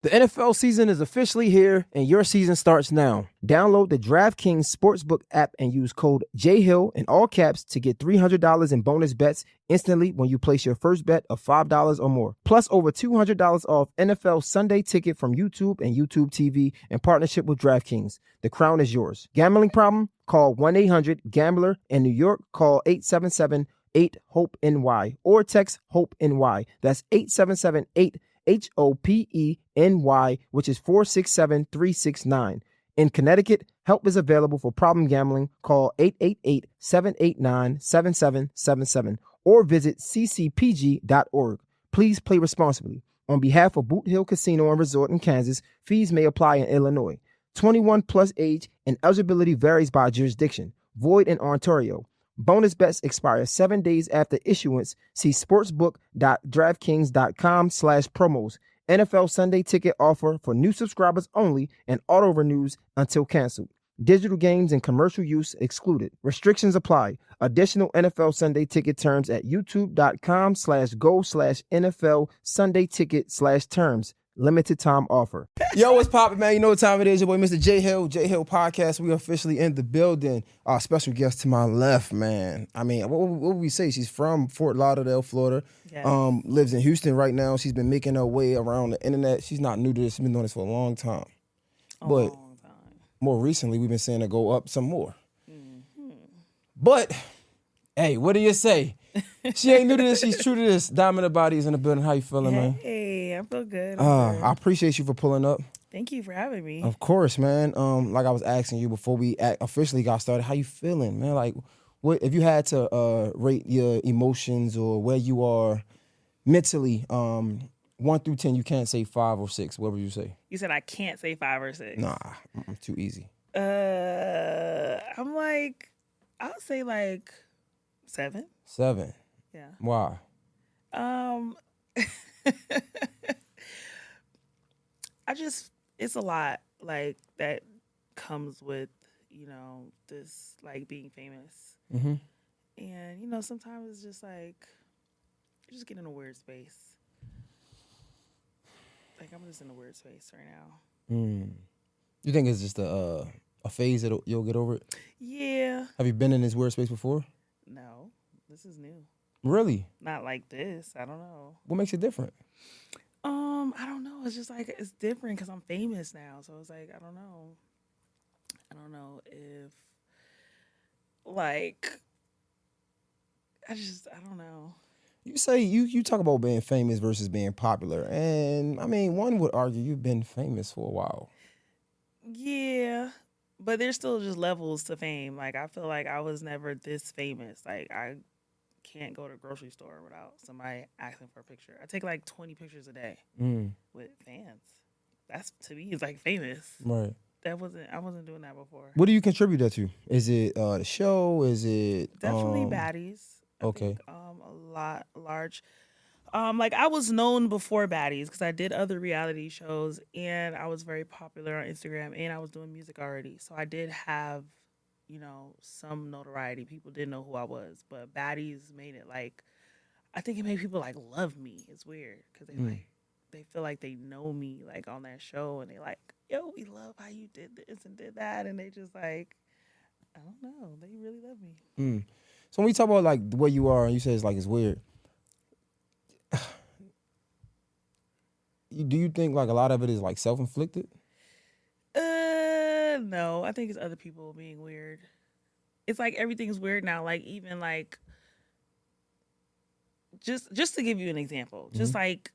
The NFL season is officially here, and your season starts now. Download the DraftKings Sportsbook app and use code JHILL in all caps to get $300 in bonus bets instantly when you place your first bet of $5 or more. Plus, over $200 off NFL Sunday Ticket from YouTube and YouTube TV in partnership with DraftKings. The crown is yours. Gambling problem? Call 1-800-GAMBLER. In New York, call 877-8-HOPE-NY or text HOPE-NY. That's 877-8 HOPENY, which is 467-369. In Connecticut, help is available for problem gambling. Call 888-789-7777 or visit ccpg.org. Please play responsibly. On behalf of Boot Hill Casino and Resort in Kansas, fees may apply in Illinois. 21 plus age and eligibility varies by jurisdiction. Void in Ontario. Bonus bets expire 7 days after issuance. See sportsbook.draftkings.com/promos. NFL Sunday Ticket offer for new subscribers only and auto renews until canceled. Digital games and commercial use excluded. Restrictions apply. Additional NFL Sunday Ticket terms at youtube.com/go/NFL Sunday Ticket/terms. Limited time offer. Yo, what's poppin', man? You know what time it is. Your boy, Mr. J Hill Podcast. We officially in the building. Our special guest to my left, man. I mean, what would we say? She's from Fort Lauderdale, Florida. Yes. Lives in Houston right now. She's been making her way around the internet. She's not new to this. She's been doing this for a long time. But more recently, we've been seeing her go up some more. Mm-hmm. But, hey, what do you say? She ain't new to this. She's true to this. Diamond of Baddies in the building. How you feeling, man? Hey, I feel good. I appreciate you for pulling up. Thank you for having me. Of course, man. Like I was asking you before we officially got started, how you feeling, man? Like, what if you had to rate your emotions or where you are mentally? 1 through 10, you can't say 5 or 6. What would you say? You said I can't say 5 or 6. Nah, too easy. I'm like, I'll say like 7. 7. Yeah. Why? It's a lot like that comes with, this like being famous. Mm-hmm. And, sometimes it's just like, you just get in a weird space. Like, I'm just in a weird space right now. You think it's just a phase that you'll get over it? Yeah. Have you been in this weird space before? No. This is new. Really? Not like this. I don't know. What makes it different? I don't know. It's just like it's different because I'm famous now. So it's like I don't know. I don't know if like I don't know. You say you talk about being famous versus being popular, and I mean one would argue you've been famous for a while. Yeah. But there's still just levels to fame. Like I feel like I was never this famous. Like I can't go to the grocery store without somebody asking for a picture. I take like 20 pictures a day with fans. That's to me is like famous. Right. I wasn't doing that before. What do you contribute that to? Is it the show? Is it definitely Baddies? Okay. A lot large. Like I was known before Baddies because I did other reality shows and I was very popular on Instagram and I was doing music already. So I did have some notoriety. People didn't know who I was, but Baddies made it like, I think it made people like love me. It's weird because they feel like they know me like on that show and they like, yo, we love how you did this and did that. And they just like, I don't know. They really love me. So when we talk about like the way you are and you say it's like it's weird, do you think like a lot of it is like self-inflicted? No, I think it's other people being weird. It's like everything's weird now. Like even like, just to give you an example, just like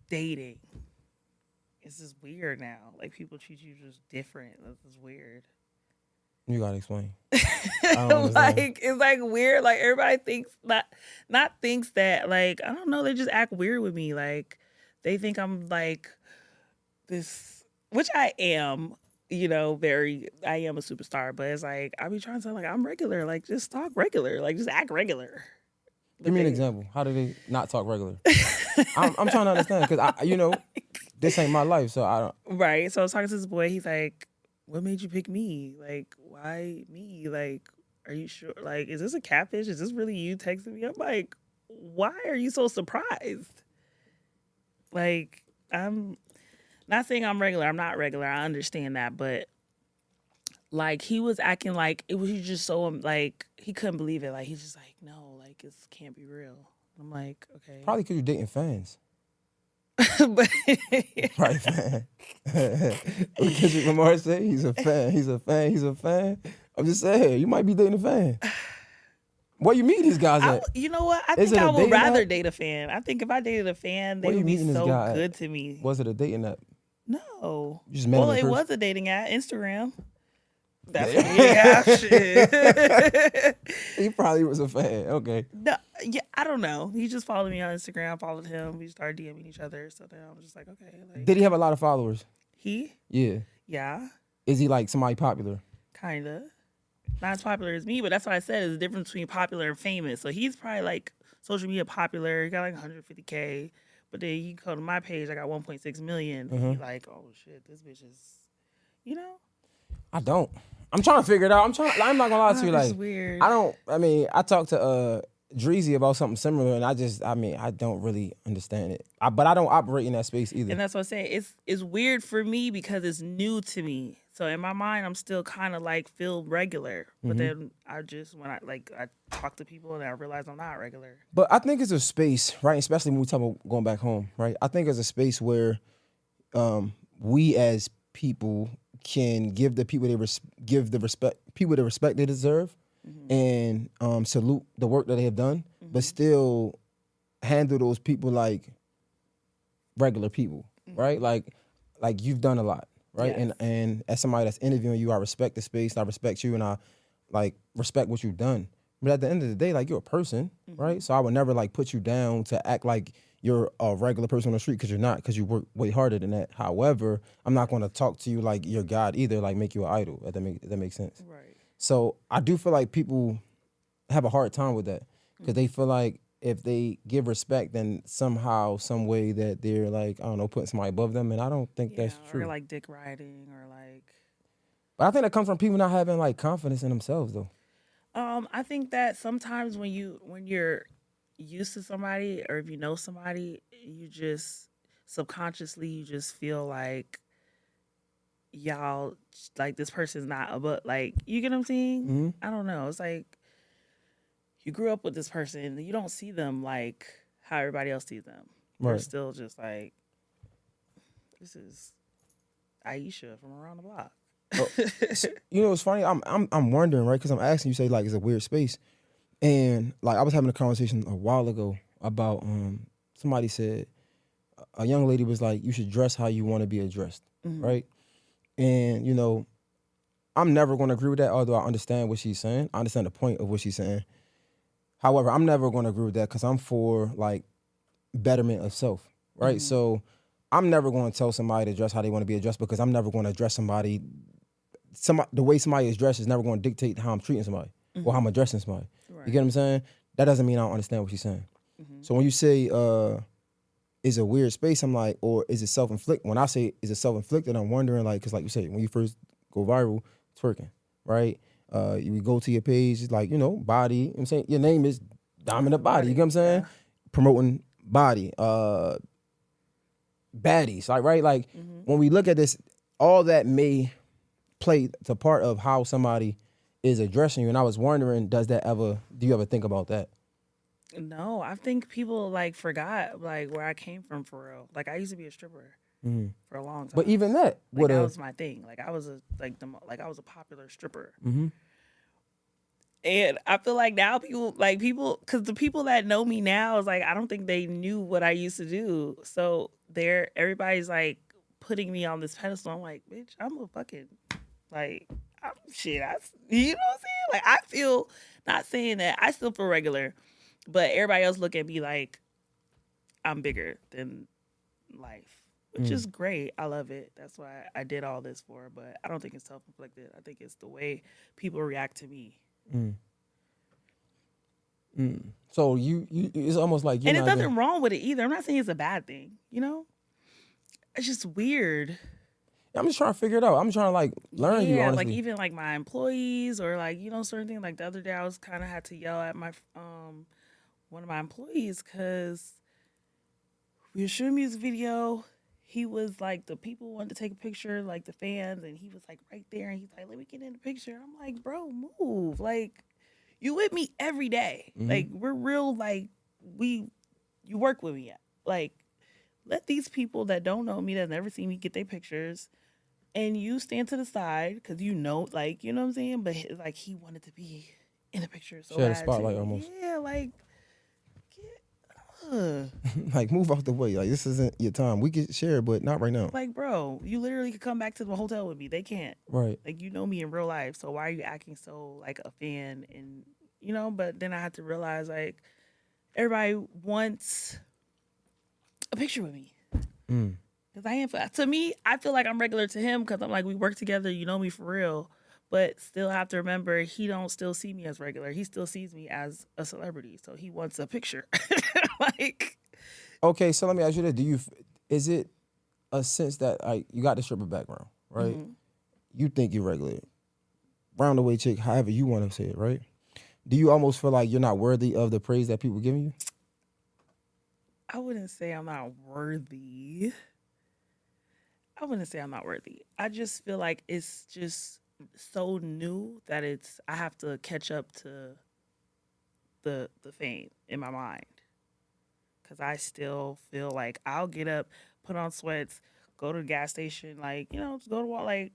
dating. It's just weird now. Like people treat you just different. This is weird. You gotta explain. Like it's like weird. Like everybody thinks not thinks that like I don't know. They just act weird with me. Like they think I'm like this, which I am. I am a superstar, but it's like, I be trying to say, like, I'm regular. Like, just talk regular. Like, just act regular. Give me an example. How do they not talk regular? I'm trying to understand, because, this ain't my life, so I don't. Right. So I was talking to this boy. He's like, what made you pick me? Like, why me? Like, are you sure? Like, is this a catfish? Is this really you texting me? I'm like, why are you so surprised? Like, I'm not saying I'm regular. I'm not regular. I understand that, but like he was acting like it was he just so like he couldn't believe it. Like he's just like, no, like this can't be real. I'm like, okay. Probably because you're dating fans. But Probably fan. Because Lamar say he's a fan. He's a fan. He's a fan. I'm just saying, you might be dating a fan. Where you meet these guys at? you know what? I Is think it a I would dating rather app? date a fan. I think if I dated a fan, Where they you would be meeting this so guy at? good to me. Was it a dating app? No. You just met him Well, in it person? was a dating app, Instagram. That's what yeah, shit. He probably was a fan. Okay. No, yeah, I don't know. He just followed me on Instagram, followed him. We started DMing each other. So then I was just like, okay. Like, Did he have a lot of followers? he? Yeah. Yeah, Is he like somebody popular? kind of. Not as popular as me, but that's what I said is the difference between popular and famous. So he's probably like social media popular. He got like 150K. But then you go to my page, I got 1.6 million. And you're like, oh shit, this bitch is, you know? I don't. I'm trying to figure it out. I'm not gonna lie to you. It's Like, weird. I talked to Dreezy about something similar, and I don't really understand it. But I don't operate in that space either. And that's what I'm saying. It's weird for me because it's new to me. So in my mind, I'm still kind of like feel regular. But then when I talk to people and I realize I'm not regular. But I think it's a space, right? Especially when we talk about going back home, right? I think it's a space where we as people can give the people people the respect they deserve, and salute the work that they have done, but still handle those people like regular people, right? Like you've done a lot, right? Yes. And as somebody that's interviewing you, I respect the space, I respect you, and I like respect what you've done. But at the end of the day, like, you're a person, right? So I would never like put you down to act like you're a regular person on the street, because you're not, because you work way harder than that. However, I'm not going to talk to you like you're God either, like make you an idol. If that makes sense. Right. So I do feel like people have a hard time with that, because they feel like if they give respect, then somehow, some way that they're like, I don't know, putting somebody above them, and I don't think that's true. Or like dick riding or like. But I think that comes from people not having like confidence in themselves, though. I think that sometimes when you're used to somebody or if you know somebody, you just subconsciously you just feel like y'all like this person's not above, like, you get what I'm saying? I don't know. It's like you grew up with this person and you don't see them like how everybody else sees them. You're Right. still just like, this is Aisha from around the block. You know, it's funny. I'm wondering, right? Because I'm asking you, say like it's a weird space, and like I was having a conversation a while ago about somebody said a young lady was like, you should dress how you want to be addressed, right? And you know, I'm never going to agree with that, although I understand what she's saying. I understand the point of what she's saying. However, I'm never going to agree with that, because I'm for like betterment of self, right? So I'm never going to tell somebody to dress how they want to be addressed, because I'm never going to address somebody. The way somebody is dressed is never going to dictate how I'm treating somebody or how I'm addressing somebody. Right. You get what I'm saying? That doesn't mean I don't understand what she's saying. So when you say is a weird space, I'm like, or is it self-inflicted? When I say is it self-inflicted, I'm wondering, like, because like you say, when you first go viral, twerking, right? You go to your page, it's like, you know, body. You know what I'm saying? Your name is Dominant Body. You get what I'm saying? Yeah. Promoting body. Baddies, like, right? Like, when we look at this, all that may play to part of how somebody is addressing you. And I was wondering, do you ever think about that? No, I think people like forgot like where I came from for real. Like I used to be a stripper for a long time. But even that, like, that was my thing. Like I was a popular stripper. And I feel like now people, because the people that know me now is like, I don't think they knew what I used to do. So everybody's like putting me on this pedestal. I'm like, bitch, I'm a fucking, like, you know what I'm saying? Like, I feel, not saying that, I still feel regular, but everybody else look at me like I'm bigger than life, which is great. I love it. That's why I did all this for, but I don't think it's self-inflicted. I think it's the way people react to me. So you it's almost like you're and there's not nothing wrong with it either. I'm not saying it's a bad thing, you know? It's just weird. I'm just trying to figure it out. I'm trying to like learn you, honestly. Like even like my employees or like, you know, certain things. Like the other day I was kind of had to yell at my one of my employees because we were shooting a music video. he was like, the people wanted to take a picture, like the fans, and he was like right there, and he's like, let me get in the picture. I'm like, bro, move. Like, you with me every day. Like, we're real, like, you work with me. Like, let these people that don't know me, that never seen me, get their pictures, and you stand to the side, because like, you know what I'm saying? But like, he wanted to be in the picture so Share the bad spotlight too. almost. Yeah, like, like, move out the way. Like, this isn't your time. We can share, but not right now. like, bro, you literally could come back to the hotel with me. They can't. Right. Like, you know me in real life, so why are you acting so like a fan? And but then I had to realize, like, everybody wants a picture with me. Because I am, to me, I feel like I'm regular to him, because I'm like, we work together, you know me for real. But still have to remember, he don't still see me as regular. He still sees me as a celebrity. So he wants a picture. Like, Okay, so let me ask you this. Is it a sense that, like, you got the stripper background, right? You think you're regular. Round the way chick, however you want to say it, right? Do you almost feel like you're not worthy of the praise that people giving you? I wouldn't say I'm not worthy. I just feel like it's just so new that I have to catch up to the fame in my mind. Because I still feel like I'll get up, put on sweats, go to the gas station, like, just go to walk, like,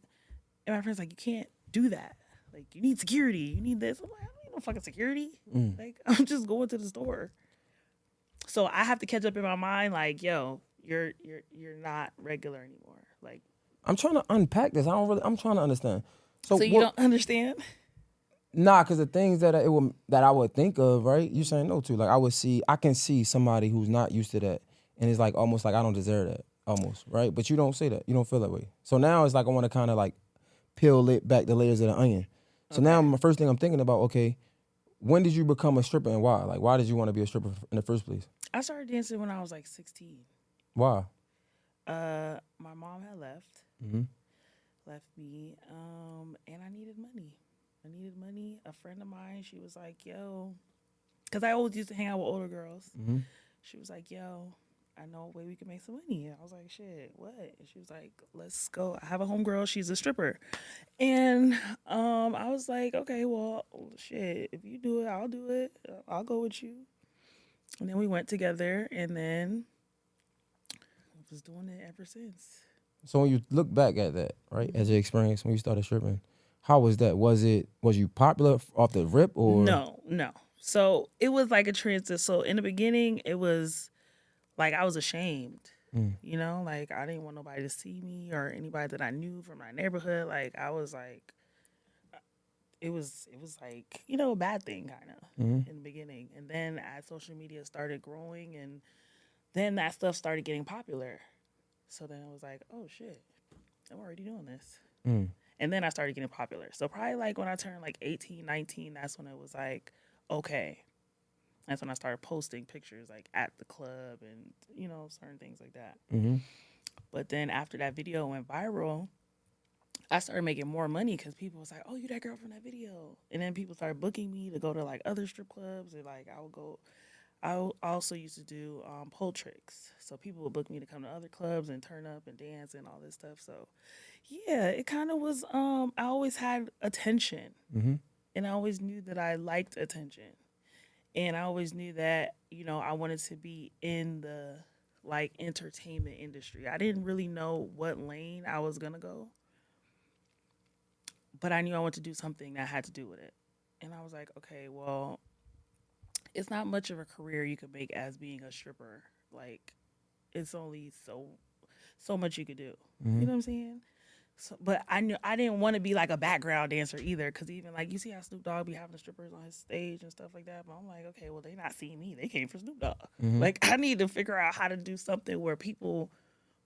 and my friend's like, you can't do that. Like, you need security. You need this. I'm like, I don't need no fucking security. Like, I'm just going to the store. So I have to catch up in my mind, like, yo, you're not regular anymore. Like, I'm trying to unpack this. I'm trying to understand. So you don't understand? Nah, because the things that I would think of, right? You saying no to. Like, I can see somebody who's not used to that, and it's like almost like I don't deserve that, almost, right? But you don't say that. You don't feel that way. So now it's like I want to kind of like peel it back the layers of the onion. So now my first thing I'm thinking about, okay, when did you become a stripper and why? Like, why did you want to be a stripper in the first place? I started dancing when I was like 16. Why? My mom had left me, and I needed money. A friend of mine, she was like, yo, because I always used to hang out with older girls. She was like, yo, I know a way we can make some money. And I was like, shit, what? And she was like, let's go. I have a homegirl. She's a stripper. And I was like, okay, well, shit, if you do it, I'll do it. I'll go with you. And then we went together, and then I was doing it ever since. So when you look back at that, right, as your experience when you started stripping, how was that? Was you popular off the rip or? No. So it was like a transit. So in the beginning, it was like I was ashamed. Like I didn't want nobody to see me or anybody that I knew from my neighborhood. Like I was like, it was like, a bad thing kind of in the beginning. And then as social media started growing, and then that stuff started getting popular. So then it was like, oh shit, I'm already doing this. And then I started getting popular. So probably like when I turned like 18, 19, that's when it was like, okay. That's when I started posting pictures like at the club and, certain things like that. But then after that video went viral, I started making more money because people was like, oh, you that girl from that video. And then people started booking me to go to like other strip clubs. And like I also used to do pole tricks. So people would book me to come to other clubs and turn up and dance and all this stuff. So yeah, it kind of was, I always had attention. And I always knew that I liked attention. And I always knew that, I wanted to be in the like entertainment industry. I didn't really know what lane I was going to go. But I knew I wanted to do something that had to do with it. And I was like, okay, well, it's not much of a career you could make as being a stripper. Like, it's only so much you could do. You know what I'm saying? So, but I knew I didn't want to be like a background dancer either, because even like you see how Snoop Dogg be having the strippers on his stage and stuff like that. But I'm like, okay, well, they not seeing me. They came for Snoop Dogg. Like, I need to figure out how to do something where people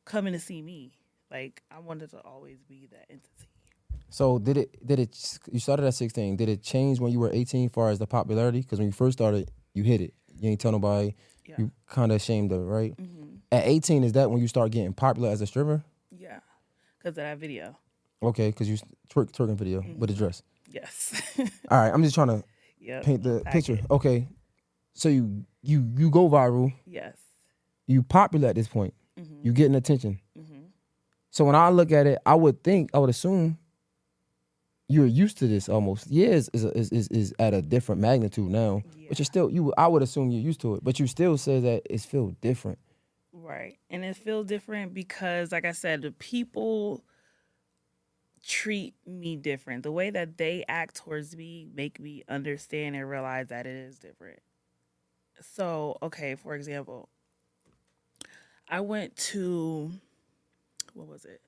coming to see me. Like, I wanted to always be that entity. So did it? You started at 16. Did it change when you were 18, as far as the popularity? Because when you first started, you hit it. You ain't tell nobody. Yeah. You kind of ashamed of it, right? At 18, is that when you start getting popular as a stripper? Yeah, because of that video. Okay, because you twerking video with a dress. Yes. All right, I'm just trying to paint the picture. Okay, so you go viral. Yes. You popular at this point. You getting attention. So when I look at it, I would assume you're used to this almost. Yeah, is at a different magnitude now. Yeah. But you're still I would assume you're used to it. But you still say that it feels different. Right. And it feels different because, like I said, the people treat me different. The way that they act towards me make me understand and realize that it is different. So, okay, for example, I went to, what was it?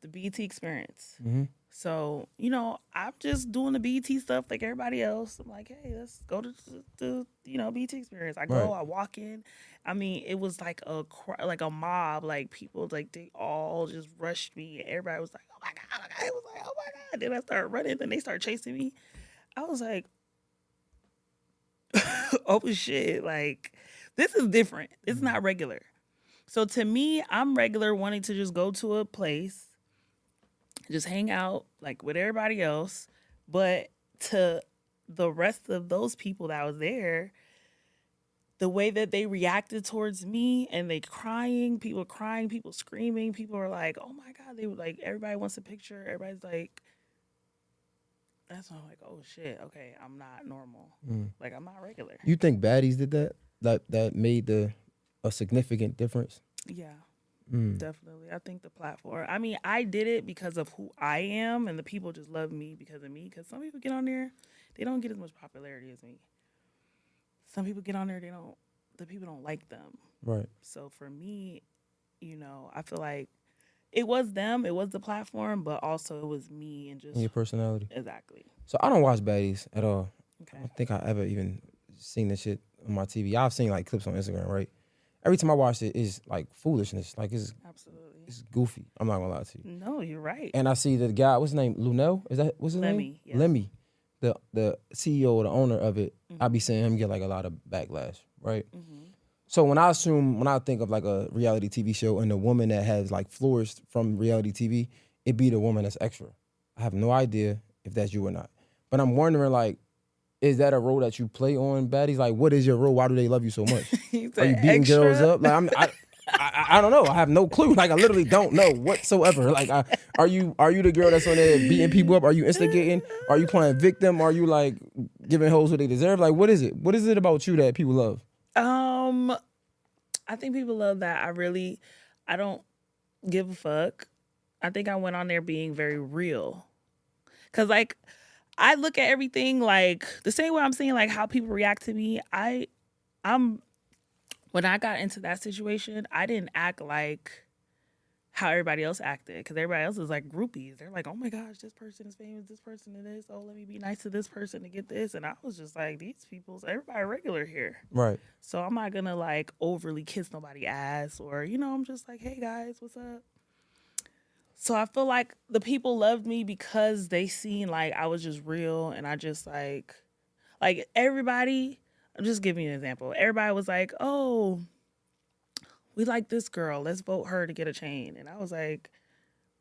The BT experience. Mm-hmm. So, I'm just doing the BT stuff like everybody else. I'm like, hey, let's go to the BT experience. I go, Right. I walk in. I mean, it was like a mob, like people, like they all just rushed me. Everybody was like, oh my God. I was like, oh my God. Then I started running. Then they started chasing me. I was like, oh shit. Like, this is different. It's not regular. So to me, I'm regular wanting to just go to a place, just hang out like with everybody else. But to the rest of those people that was there, the way that they reacted towards me and they crying, people screaming, people are like, oh my God, they were like, everybody wants a picture. Everybody's like, that's why I'm like, oh shit, okay, I'm not normal. Like, I'm not regular. You think Baddies did that? That made a significant difference? Yeah. Definitely. I think the platform. I mean, I did it because of who I am, and the people just love me because of me. Because some people get on there, they don't get as much popularity as me. Some people get on there, the people don't like them. Right. So for me, I feel like it was them, it was the platform, but also it was me and just And your personality. Exactly. So I don't watch Baddies at all. Okay. I don't think I ever even seen this shit on my TV. I've seen like clips on Instagram, right? Every time I watch it, it's like foolishness. Like Absolutely. it's goofy. I'm not gonna lie to you. No, you're right. And I see the guy, what's his name? Lunel? What's his name? Yeah. Lemmy. The CEO or the owner of it, I be seeing him get like a lot of backlash, right? So when I think of like a reality TV show and the woman that has like flourished from reality TV, it be the woman that's extra. I have no idea if that's you or not. But I'm wondering, like, is that a role that you play on Baddies? Like, what is your role? Why do they love you so much? Are you beating extra? girls up? Like, I don't know. I have no clue. Like, I literally don't know whatsoever. Like, are you the girl that's on there beating people up? Are you instigating? Are you playing victim? Are you like giving hoes what they deserve? Like, what is it? What is it about you that people love? I think people love that I don't give a fuck. I think I went on there being very real. Cause like I look at everything like the same way I'm seeing like how people react to me. I'm when I got into that situation, I didn't act like how everybody else acted, because everybody else is like groupies. They're like, oh my gosh, this person is famous, this person is this. Oh, let me be nice to this person to get this. And I was just like, these people's everybody regular here. Right. So I'm not gonna like overly kiss nobody's ass or, I'm just like, hey guys, what's up? So I feel like the people loved me because they seen like I was just real, and I just like everybody, I'm just giving you an example. Everybody was like, oh, we like this girl. Let's vote her to get a chain. And I was like,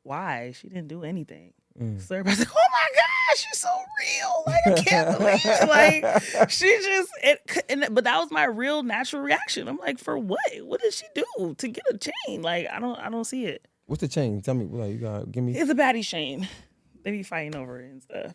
why? She didn't do anything. So everybody's like, oh my gosh, she's so real. Like, I can't believe like she just, but that was my real natural reaction. I'm like, for what? What did she do to get a chain? Like, I don't see it. What's the chain? Tell me, like, you gotta give me. It's a baddie chain. They be fighting over it and stuff.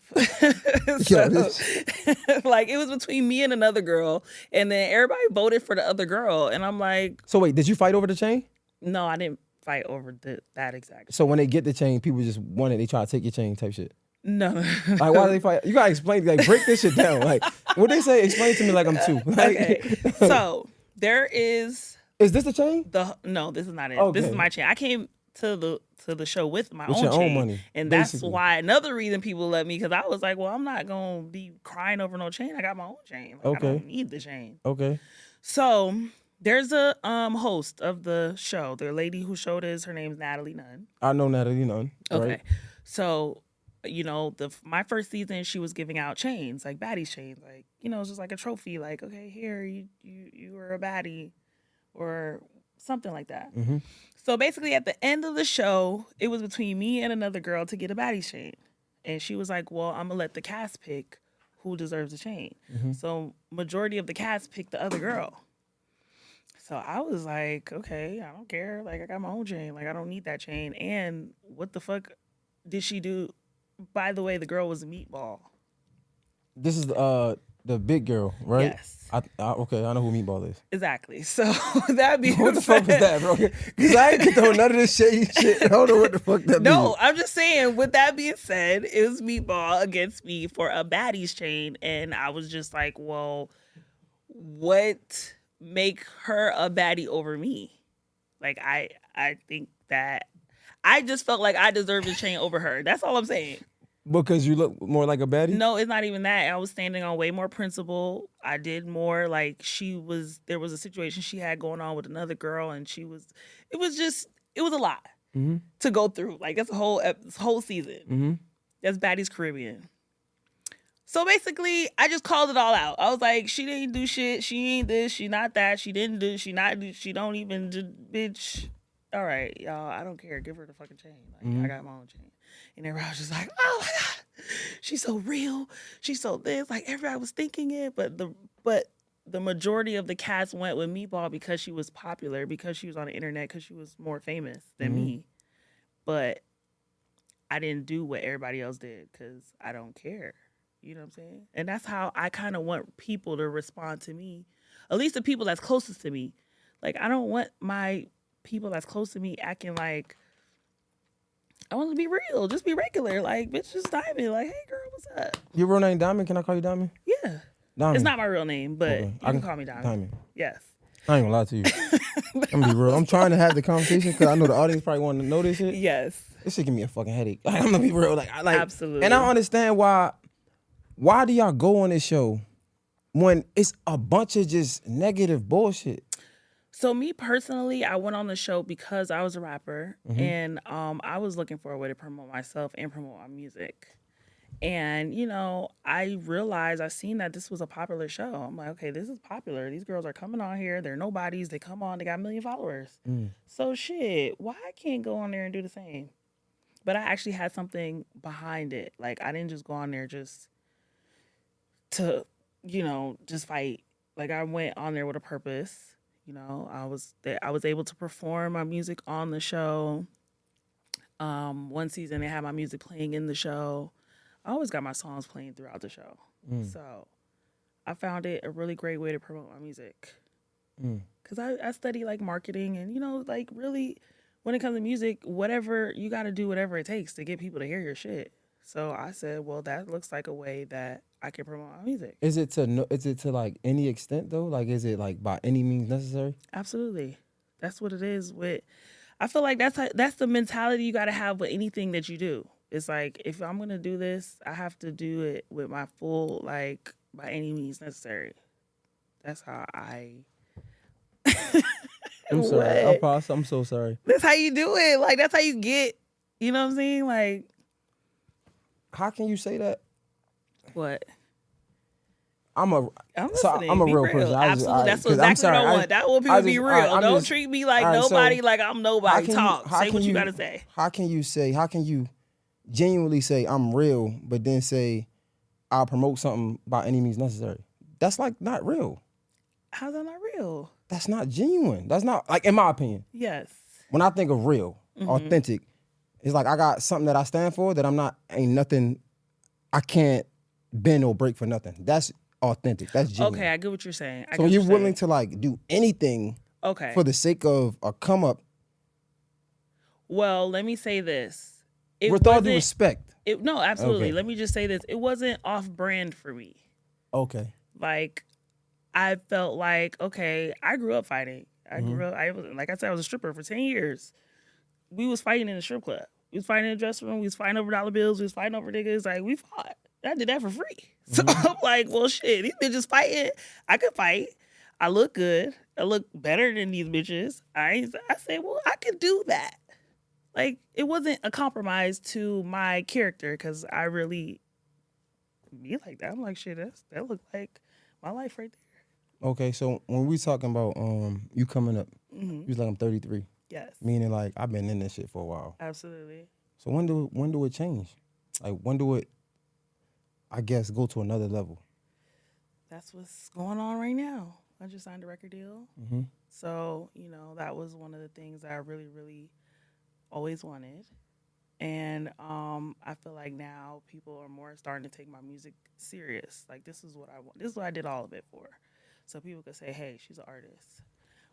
So, like, it was between me and another girl, and then everybody voted for the other girl, and I'm like, so wait, did you fight over the chain? No, I didn't fight over that exact. So when they get the chain, people just want it. They try to take your chain, type shit. No. Like, why do they fight? You gotta explain. Like, break this shit down. Like, what they say? Explain to me like I'm two. Like, okay. So there is. Is this the chain? No, this is not it. Okay. This is my chain. I came to the show with my with own your chain, own money, and basically. that's why another reason people love me, because I was like, well, I'm not gonna be crying over no chain. I got my own chain. Like, Okay. I don't need the chain. Okay. So there's a host of the show. The lady who showed is, her name's Natalie Nunn. I know Natalie Nunn. Okay. Right? So, my first season, she was giving out chains, like Baddies chains, like, it's just like a trophy, like, okay, here, you were a baddie, or something like that. Mm-hmm. So basically at the end of the show, it was between me and another girl to get a Baddies chain. And she was like, well, I'm gonna let the cast pick who deserves the chain. Mm-hmm. So majority of the cast picked the other girl. So I was like, okay, I don't care. Like I got my own chain. Like I don't need that chain. And what the fuck did she do? By the way, the girl was a meatball. This is the big girl, right? Yes. Okay, I know who Meatball is. Exactly. So that being What the fuck was that, bro? Because I ain't get none of this shady shit. I don't know what the fuck that No, means. I'm just saying, with that being said, it was Meatball against me for a Baddies chain. And I was just like, well, what make her a baddie over me? Like, I think that I just felt like I deserved a chain over her. That's all I'm saying. Because you look more like a baddie? No, it's not even that. I was standing on way more principle. I did more like there was a situation she had going on with another girl, and it was a lot to go through. Like, that's a whole season. Mm-hmm. That's Baddies Caribbean. So basically, I just called it all out. I was like, she didn't do shit. She ain't this. She not that. She didn't do. She not do. She don't even do. Bitch. All right, y'all. I don't care. Give her the fucking chain. Like, I got my own chain. And everybody was just like, oh my God, she's so real. She's so this. Like, everybody was thinking it, but the majority of the cast went with Meatball because she was popular, because she was on the internet, because she was more famous than me. But I didn't do what everybody else did because I don't care. You know what I'm saying? And that's how I kind of want people to respond to me, at least the people that's closest to me. Like, I don't want my people that's close to me acting like, I want to be real, just be regular. Like, bitch, just Diamond. Like, hey, girl, what's up? Your real name Diamond? Can I call you Diamond? Yeah. Diamond. It's not my real name, but Okay. you can call me Diamond. Diamond. Yes. I ain't gonna lie to you. I'm gonna be real. I'm trying to have the conversation because I know the audience probably want to know this shit. Yes. This shit give me a fucking headache. Like, I'm gonna be real. Like, Absolutely. And I don't understand why do y'all go on this show when it's a bunch of just negative bullshit? So me personally, I went on the show because I was a rapper, and I was looking for a way to promote myself and promote my music. And, you know, I realized, I seen that this was a popular show. I'm like, okay, this is popular. These girls are coming on here. They're nobodies. They come on. They got 1 million followers. So shit, why I can't go on there and do the same? But I actually had something behind it. Like, I didn't just go on there just to, you know, just fight. Like, I went on there with a purpose. You know, I was able to perform my music on the show. One season they had my music playing in the show. I always got my songs playing throughout the show. So I found it a really great way to promote my music. Because I study like marketing and, you know, like really when it comes to music, whatever, you got to do whatever it takes to get people to hear your shit. So I said, well, that looks like a way that I can promote my music. Is it to like any extent though? Like, is it like by any means necessary? Absolutely. That's what it is with, I feel like that's the mentality you got to have with anything that you do. It's like, if I'm going to do this, I have to do it with my full, like, by any means necessary. That's how I... I'm sorry. I'm so sorry. That's how you do it. Like, that's how you get, you know what I'm saying? Like... How can you say that? What? I'm a listening. real person. Absolutely. That's exactly what I want. That will people be real. Don't treat me like nobody, like I'm nobody. Say what you got to say. How can you genuinely say I'm real, but then say I'll promote something by any means necessary? That's like not real. How's that not real? That's not genuine. That's not, like, in my opinion. Yes. When I think of real, authentic, it's like I got something that I stand for that ain't nothing, I can't bend or break for nothing. That's authentic. That's genuine. Okay, I get what you're saying. So when you're willing to like do anything for the sake of a come up. Well, let me say this. With all due respect. No, absolutely. Okay. Let me just say this. It wasn't off brand for me. Okay. Like, I felt like, okay, I grew up fighting. I was a stripper for 10 years. We was fighting in the strip club. We was fighting in the dressing room. We was fighting over dollar bills. We was fighting over niggas. Like, we fought. I did that for free. So I'm like, well, shit, these bitches fighting. I could fight. I look good. I look better than these bitches. I said, well, I could do that. Like, it wasn't a compromise to my character because I really be like that. I'm like, shit, that looked like my life right there. Okay, so when we talking about you coming up, you was like, I'm 33. Yes. Meaning, like, I've been in this shit for a while. Absolutely. So when do it change? Like, when do it, I guess, go to another level? That's what's going on right now. I just signed a record deal. Mm-hmm. So, that was one of the things that I really, really always wanted. And I feel like now people are more starting to take my music serious. Like, this is what I want. This is what I did all of it for. So people could say, hey, she's an artist.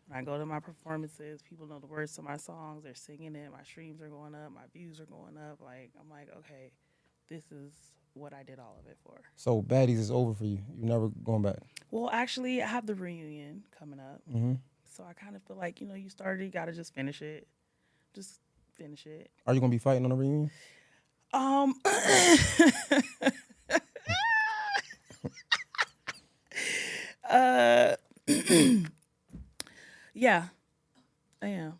When I go to my performances, people know the words to my songs. They're singing it. My streams are going up. My views are going up. Like, I'm like, okay, this is what I did all of it for. So Baddies is over for you. You're never going back. Well, actually, I have the reunion coming up. Mm-hmm. So I kind of feel like, you started, you got to just finish it. Just finish it. Are you gonna be fighting on the reunion? Yeah, I am.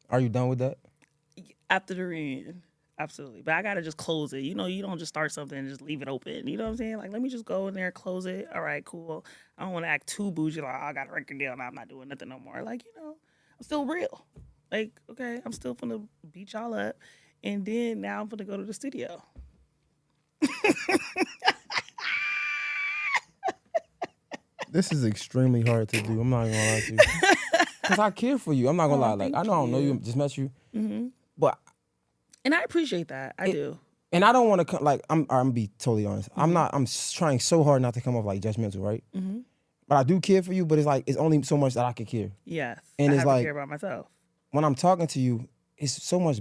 Are you done with that? After the reunion, absolutely. But I gotta just close it. You don't just start something and just leave it open. You know what I'm saying? Like, let me just go in there, close it. All right, cool. I don't want to act too bougie. Like, I got a record deal and I'm not doing nothing no more. Like, I'm still real. Like, okay, I'm still finna beat y'all up, and then now I'm finna go to the studio. This is extremely hard to do. I'm not gonna lie to you. Because I care for you. I'm not gonna lie. Like, I know I don't know you, just met you. Mm-hmm. But and I appreciate that. I do. And I don't want to come, like, I'm gonna be totally honest. Mm-hmm. I'm trying so hard not to come off like judgmental, right? Mm-hmm. But I do care for you, but it's like, it's only so much that I can care. Yes. And I it's have like, to care about myself. When I'm talking to you, it's so much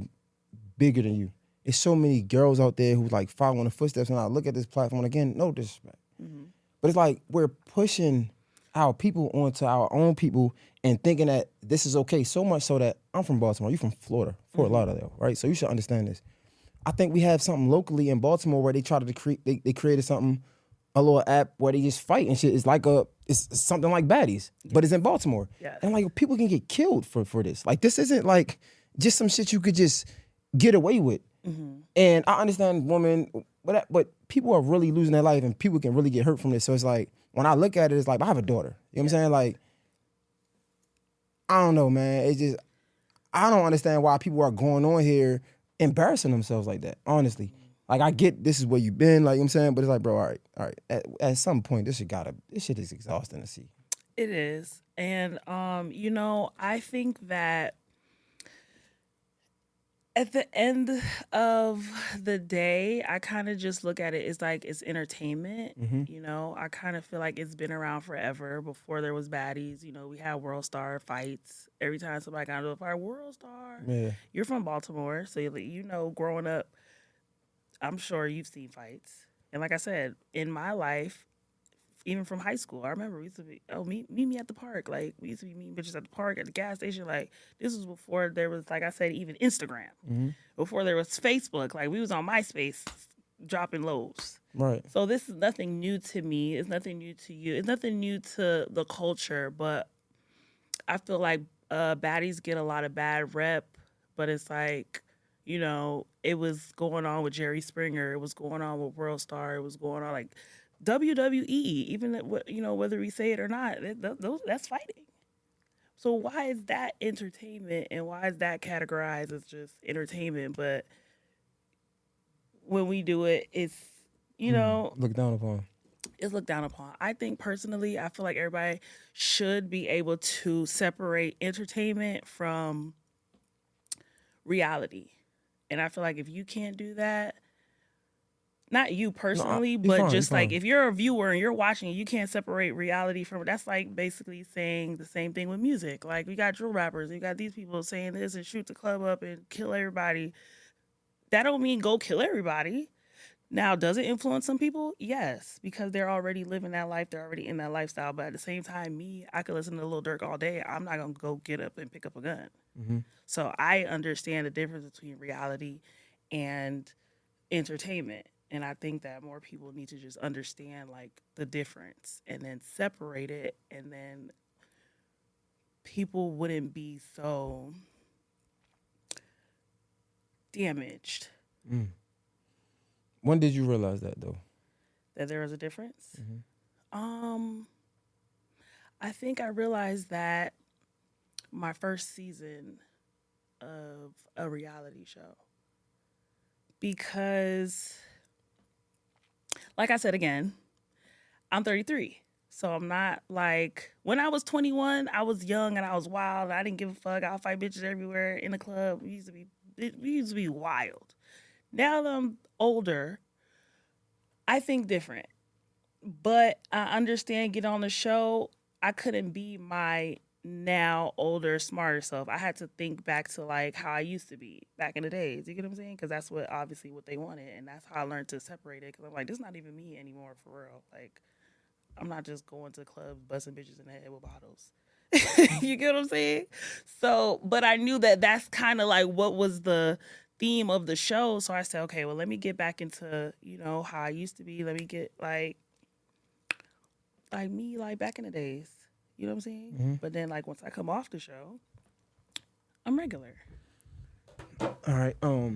bigger than you. It's so many girls out there who like following the footsteps, and I look at this platform, and again, no disrespect. Mm-hmm. But it's like we're pushing our people onto our own people and thinking that this is okay, so much so that I'm from Baltimore, you from Florida, Fort Lauderdale, right? So you should understand this. I think we have something locally in Baltimore where they try to create, they created something, a little app where they just fight and shit. It's like it's something like Baddies, but it's in Baltimore. Yes. And like, people can get killed for this. Like, this isn't like just some shit you could just get away with. Mm-hmm. And I understand women, but people are really losing their life and people can really get hurt from this. So it's like, when I look at it, it's like, I have a daughter. You know what I'm saying? Like, I don't know, man. It's just, I don't understand why people are going on here embarrassing themselves like that, honestly. Like, I get this is where you've been, like, you know what I'm saying? But it's like, bro, all right. At some point, this shit is exhausting to see. It is. And, I think that at the end of the day, I kind of just look at it as like it's entertainment. Mm-hmm. I kind of feel like it's been around forever. Before there was Baddies, we had World Star fights. Every time somebody got into a fight, World Star. Yeah. You're from Baltimore, so growing up, I'm sure you've seen fights. And like I said, in my life, even from high school, I remember we used to be, meet me at the park. Like, we used to be meeting bitches at the park, at the gas station. Like, this was before there was, like I said, even Instagram. Mm-hmm. Before there was Facebook. Like, we was on MySpace dropping lows. Right. So this is nothing new to me. It's nothing new to you. It's nothing new to the culture. But I feel like baddies get a lot of bad rep. But it's like, it was going on with Jerry Springer. It was going on with World Star. It was going on, like, WWE, even whether we say it or not, that's fighting. So why is that entertainment and why is that categorized as just entertainment? But when we do it, it's looked down upon. It's looked down upon. I think personally, I feel like everybody should be able to separate entertainment from reality, and I feel like if you can't do that. Not you personally, but fine, just like fine. if you're a viewer and you're watching, you can't separate reality from it. That's like basically saying the same thing with music. Like, we got drill rappers, we got these people saying this and shoot the club up and kill everybody. That don't mean go kill everybody. Now, does it influence some people? Yes, because they're already living that life. They're already in that lifestyle. But at the same time, I could listen to Lil Durk all day. I'm not going to go get up and pick up a gun. Mm-hmm. So I understand the difference between reality and entertainment. And I think that more people need to just understand, like, the difference and then separate it. And then people wouldn't be so damaged. Mm. When did you realize that, though? That there was a difference? Mm-hmm. I think I realized that my first season of a reality show. Because, like I said again, I'm 33. So I'm not like when I was 21, I was young and I was wild. I didn't give a fuck. I'll fight bitches everywhere in the club. We used to be wild. Now that I'm older, I think different. But I understand get on the show. I couldn't be my now older, smarter self. I had to think back to like how I used to be back in the days. You get what I'm saying? Because that's what obviously what they wanted, and that's how I learned to separate it. Because I'm like, this is not even me anymore for real. Like, I'm not just going to clubs busting bitches in the head with bottles. You get what I'm saying? So, but I knew that that's kind of like what was the theme of the show. So I said, okay, well, let me get back into how I used to be. Let me get like me like back in the days. You know what I'm saying? Mm-hmm. But then like once I come off the show, I'm regular. All right. No,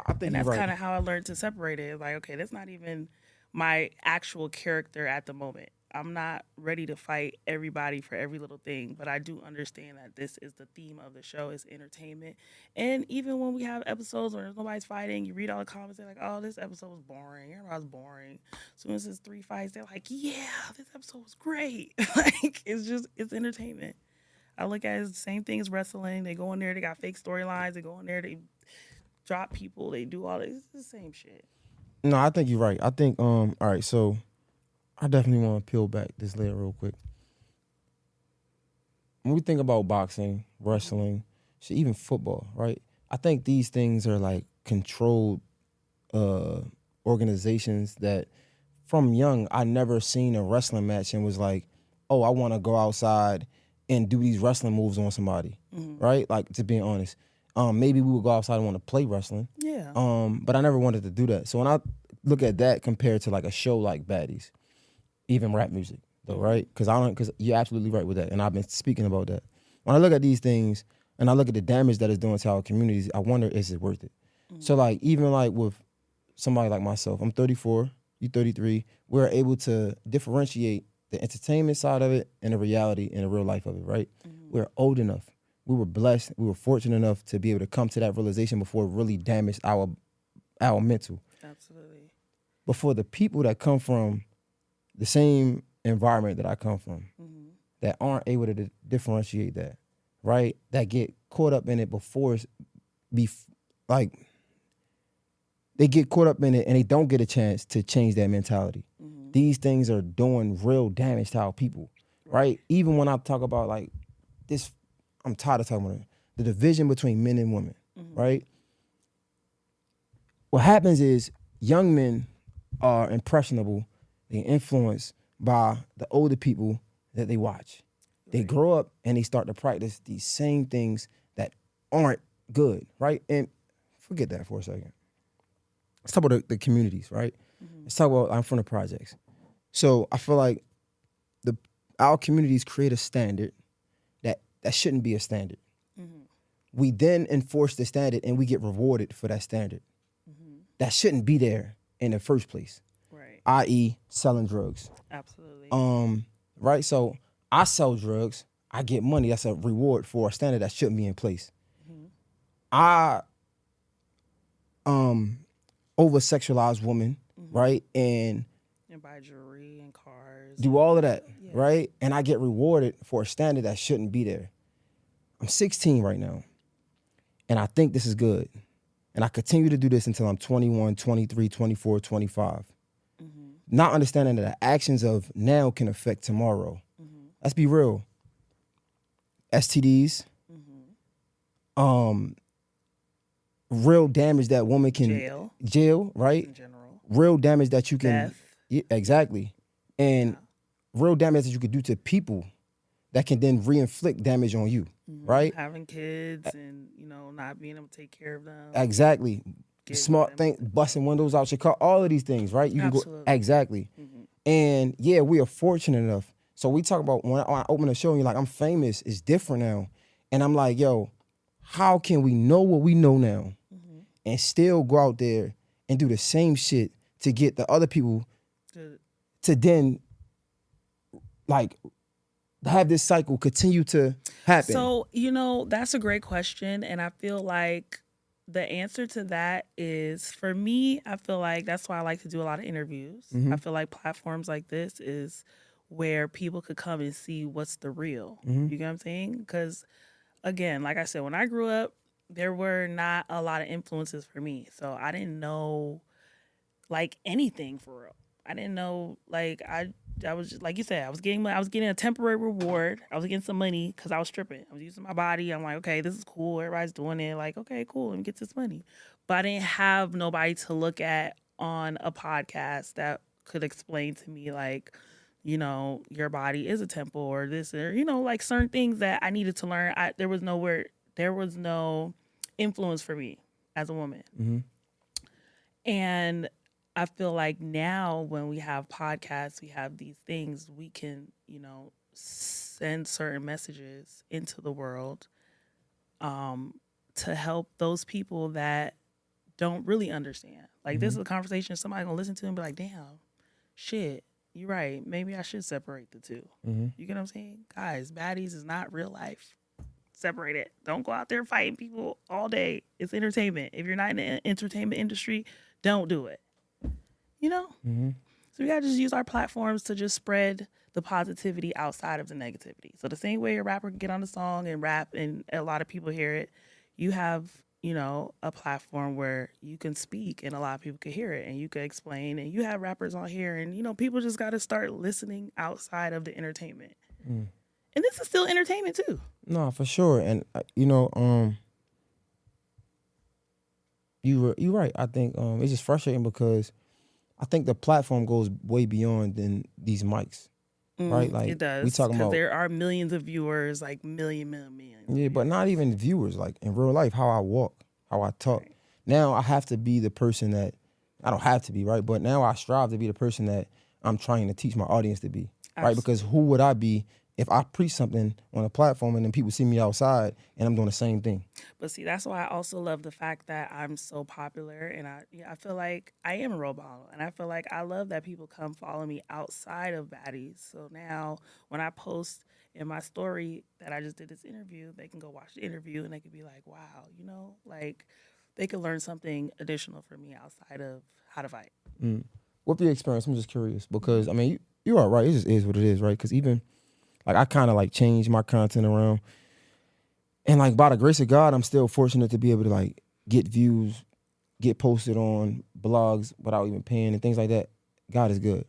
I think And you're that's right. kind of how I learned to separate it. Like, okay, that's not even my actual character at the moment. I'm not ready to fight everybody for every little thing, but I do understand that this is the theme of the show is entertainment. And even when we have episodes where nobody's fighting, you read all the comments, they're like, oh, this episode was boring. Everybody's boring. As soon as it's 3 fights, they're like, yeah, this episode was great. Like, it's entertainment. I look at it as the same thing as wrestling. They go in there, they got fake storylines. They go in there, they drop people, they do all this. It's the same shit. No, I think you're right. I think all right, so I definitely want to peel back this layer real quick. When we think about boxing, wrestling, shit, even football, right? I think these things are like controlled organizations that from young I never seen a wrestling match and was like, oh, I want to go outside and do these wrestling moves on somebody, right? Like, to be honest. Maybe we would go outside and want to play wrestling. Yeah. But I never wanted to do that. So when I look at that compared to like a show like Baddies, even rap music though, right? Because you're absolutely right with that, and I've been speaking about that. When I look at these things and I look at the damage that it's doing to our communities, I wonder, is it worth it? So like even like with somebody like myself, I'm 34, you 33, we're able to differentiate the entertainment side of it and the reality and the real life of it, right? We're old enough. We were blessed. We were fortunate enough to be able to come to that realization before it really damaged our mental. Absolutely. But for the people that come from the same environment that I come from, that aren't able to differentiate that, right? That get caught up in it before it's they get caught up in it and they don't get a chance to change that mentality. These things are doing real damage to our people, right? Even when I talk about like this, I'm tired of talking about it, the division between men and women, right? What happens is young men are impressionable. They're influenced by the older people that they watch. They grow up and they start to practice these same things that aren't good, right? And forget that for a second. Let's talk about the communities, right? Let's talk about, I'm from the projects. So I feel like our communities create a standard that shouldn't be a standard. We then enforce the standard and we get rewarded for that standard. That shouldn't be there in the first place. Right. I.e. selling drugs. Absolutely. Right? So I sell drugs, I get money. That's a reward for a standard that shouldn't be in place. I over-sexualize women, right? And buy jewelry and cars. do all of that, right? And I get rewarded for a standard that shouldn't be there. I'm 16 right now, and I think this is good. And I continue to do this until I'm 21, 23, 24, 25. Not understanding that the actions of now can affect tomorrow. Let's be real. STDs, real damage that woman can... Jail, right? In general. Real damage that you can... Death. Yeah, exactly. And real damage that you could do to people that can then re-inflict damage on you, right? Having kids and, not being able to take care of them. Exactly. Smart thing, busting windows out your car, all of these things, right? You Absolutely. can go... Exactly. And yeah, we are fortunate enough. So we talk about when I open the show and you're like, I'm famous, it's different now. And I'm like, yo, how can we know what we know now and still go out there and do the same shit to get the other people to then like have this cycle continue to happen? So, that's a great question. And I feel like the answer to that is, for me, I feel like that's why I like to do a lot of interviews. I feel like platforms like this is where people could come and see what's the real. Mm-hmm. You get what I'm saying? Because again, like I said, when I grew up, there were not a lot of influences for me. So I didn't know like anything for real. I didn't know like I was just, like you said, I was getting a temporary reward. I was getting some money because I was stripping. I was using my body. I'm like, okay, this is cool. Everybody's doing it. Like, okay, cool. Let me get this money. But I didn't have nobody to look at on a podcast that could explain to me like, you know, your body is a temple or this or you know like certain things that I needed to learn. There was no influence for me as a woman. Mm-hmm. And I feel like now when we have podcasts, we have these things, we can, you know, send certain messages into the world to help those people that don't really understand. Like this is a conversation somebody gonna listen to and be like, damn, shit, you're right. Maybe I should separate the two. Mm-hmm. You get what I'm saying? Guys, Baddies is not real life. Separate it. Don't go out there fighting people all day. It's entertainment. If you're not in the entertainment industry, don't do it. You know? Mm-hmm. So we gotta just use our platforms to just spread the positivity outside of the negativity. So the same way a rapper can get on a song and rap and a lot of people hear it, you have, you know, a platform where you can speak and a lot of people can hear it and you can explain and you have rappers on here and, you know, people just gotta start listening outside of the entertainment. And this is still entertainment too. No, for sure. And you know, you're right. I think it's just frustrating because I think the platform goes way beyond than these mics, right? Like it does. we talking about there are millions of viewers, like millions. Yeah, but not even viewers. Like in real life, how I walk, how I talk. Right. Now I have to be the person that I don't have to be, right? But now I strive to be the person that I'm trying to teach my audience to be, Absolutely. Right? Because who would I be if I preach something on a platform and then people see me outside and I'm doing the same thing? But see, that's why I also love the fact that I'm so popular and I feel like I am a role model. And I feel like I love that people come follow me outside of Baddies. So now when I post in my story that I just did this interview, they can go watch the interview and they can be like, wow, you know, like they could learn something additional from me outside of how to fight. What's your experience? I'm just curious because, I mean, you are right. It just is what it is, right? Because even like I kind of like changed my content around, and like by the grace of God, I'm still fortunate to be able to like get views, get posted on blogs without even paying and things like that. God is good,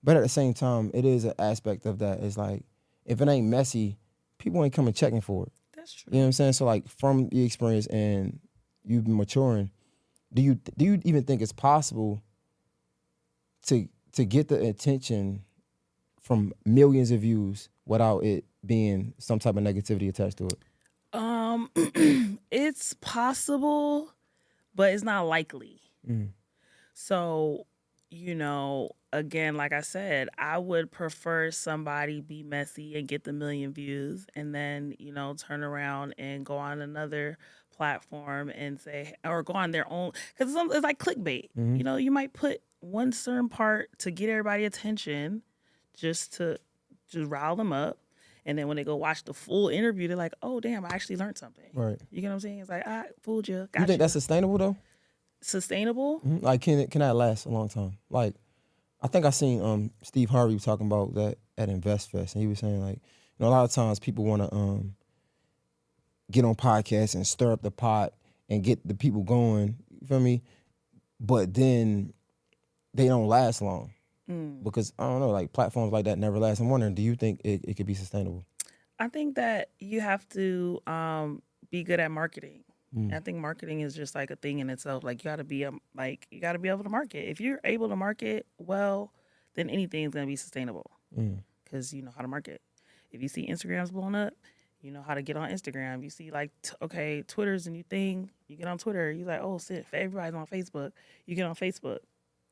but at the same time, it is an aspect of that. It's like if it ain't messy, people ain't coming checking for it. That's true. You know what I'm saying? So like from the experience and you've been maturing, do you even think it's possible to get the attention from millions of views without it being some type of negativity attached to it? It's possible, but it's not likely. So, you know, again, like I said, I would prefer somebody be messy and get the million views and then, you know, turn around and go on another platform and say, or go on their own, because it's like clickbait. You know, you might put one certain part to get everybody attention just to rile them up. And then when they go watch the full interview, they're like, oh, damn, I actually learned something. Right. You get what I'm saying? It's like, I fooled you. You think that's sustainable, though? Sustainable? Like, can that last a long time? Like, I think I seen Steve Harvey talking about that at InvestFest, and he was saying, like, you know, a lot of times people want to get on podcasts and stir up the pot and get the people going, you feel me? But then they don't last long. Because, I don't know, like platforms like that never last. I'm wondering, do you think it could be sustainable? I think that you have to be good at marketing. I think marketing is just like a thing in itself. Like you got to be able to market. If you're able to market well, then anything is going to be sustainable because you know how to market. If you see Instagram's blowing up, you know how to get on Instagram. You see like, Twitter's a new thing. You get on Twitter. You're like, oh, shit, everybody's on Facebook. You get on Facebook.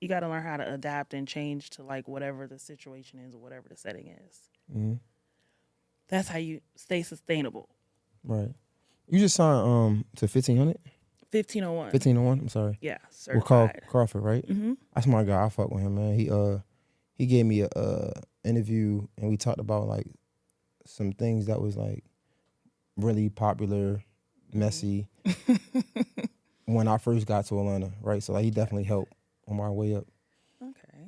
You got to learn how to adapt and change to like whatever the situation is or whatever the setting is. That's how you stay sustainable. Right. You just signed to 1500? 1501. 1501. I'm sorry. Yeah, certified. With Carl Crawford, right? Mm-hmm. That's my guy. I fuck with him, man. He gave me a interview and we talked about like some things that was like really popular, messy when I first got to Atlanta, right? So like he definitely helped on my way up. Okay.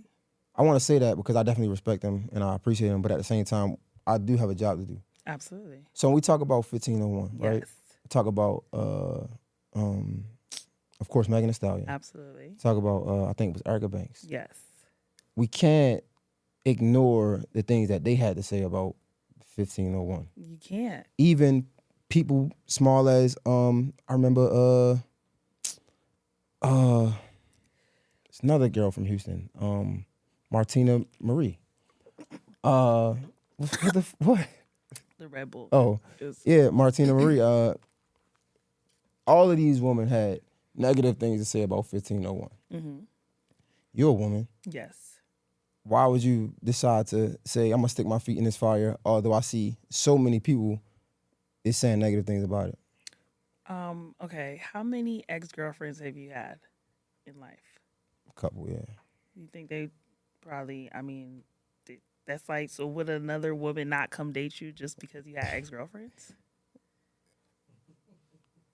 I want to say that because I definitely respect them and I appreciate them, but at the same time, I do have a job to do. Absolutely. So when we talk about 1501, right? Yes. Talk about, of course, Megan Thee Stallion. Absolutely. Talk about, I think it was Erica Banks. Yes. We can't ignore the things that they had to say about 1501. You can't. Even people small as, I remember, it's another girl from Houston, Martina Marie. What? The Red Bull. Oh, yeah, Martina Marie. All of these women had negative things to say about 1501. Mm-hmm. You're a woman. Yes. Why would you decide to say, I'm going to stick my feet in this fire, although I see so many people is saying negative things about it? Okay. How many ex-girlfriends have you had in life? A couple, yeah. You think they probably, that's like, so would another woman not come date you just because you had ex-girlfriends?